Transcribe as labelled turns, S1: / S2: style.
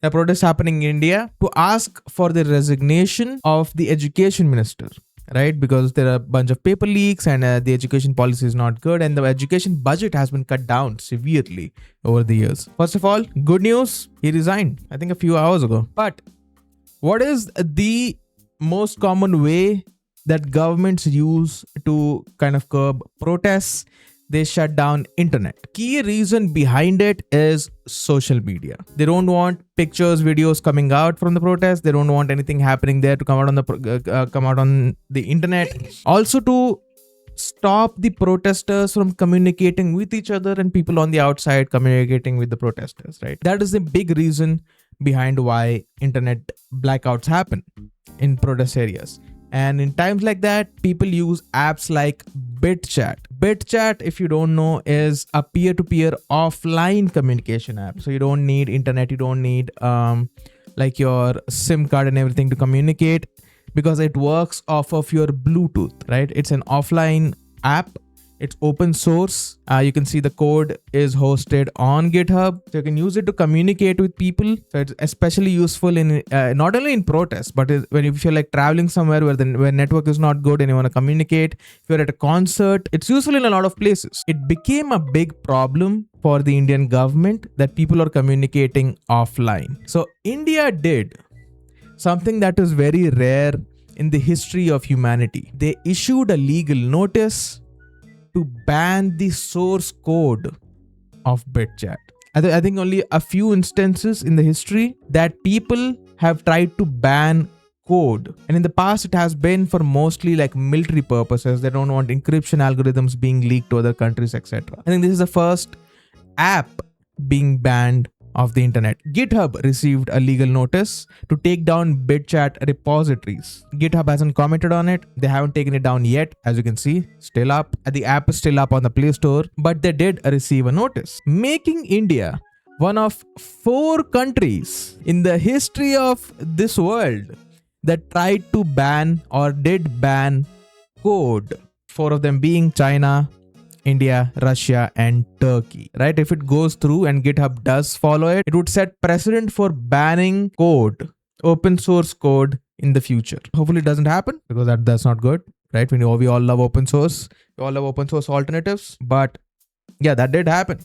S1: A protest happening in India to ask for the resignation of the education minister, right? Because there are a bunch of paper leaks and the education policy is not good, and the education budget has been cut down severely over the years. First of all, good news, he resigned, I think a few hours ago. But what is the most common way that governments use to kind of curb protests? They shut down internet. Key reason behind it is social media. They don't want pictures, videos coming out from the protest. They don't want anything happening there to come out on the internet. Also to stop the protesters from communicating with each other and people on the outside communicating with the protesters, right? That is the big reason behind why internet blackouts happen in protest areas. And in times like that, people use apps like BitChat. BitChat, if you don't know, is a peer-to-peer offline communication app. So you don't need internet, you don't need like your SIM card and everything to communicate, because it works off of your Bluetooth, right? It's an offline app. It's open source. You can see the code is hosted on GitHub. So you can use it to communicate with people. So it's especially useful in not only in protests, but if you're like traveling somewhere where network is not good and you want to communicate. If you're at a concert, it's useful in a lot of places. It became a big problem for the Indian government that people are communicating offline. So India did something that is very rare in the history of humanity. They issued a legal notice to ban the source code of BitChat. I think only a few instances in the history that people have tried to ban code. And in the past, it has been for mostly like military purposes. They don't want encryption algorithms being leaked to other countries, etc. I think this is the first app being banned of the internet. GitHub received a legal notice to take down BitChat repositories. GitHub hasn't commented on it. They haven't taken it down yet. As you can see, still up. The app is still up on the Play Store, but they did receive a notice, making India one of 4 countries in the history of this world that tried to ban or did ban code. 4 of them being China, India, Russia, and Turkey, right? If it goes through and GitHub does follow it, it would set precedent for banning code, open source code in the future. Hopefully it doesn't happen, because that's not good, right? We all love open source. We all love open source alternatives, but yeah, that did happen.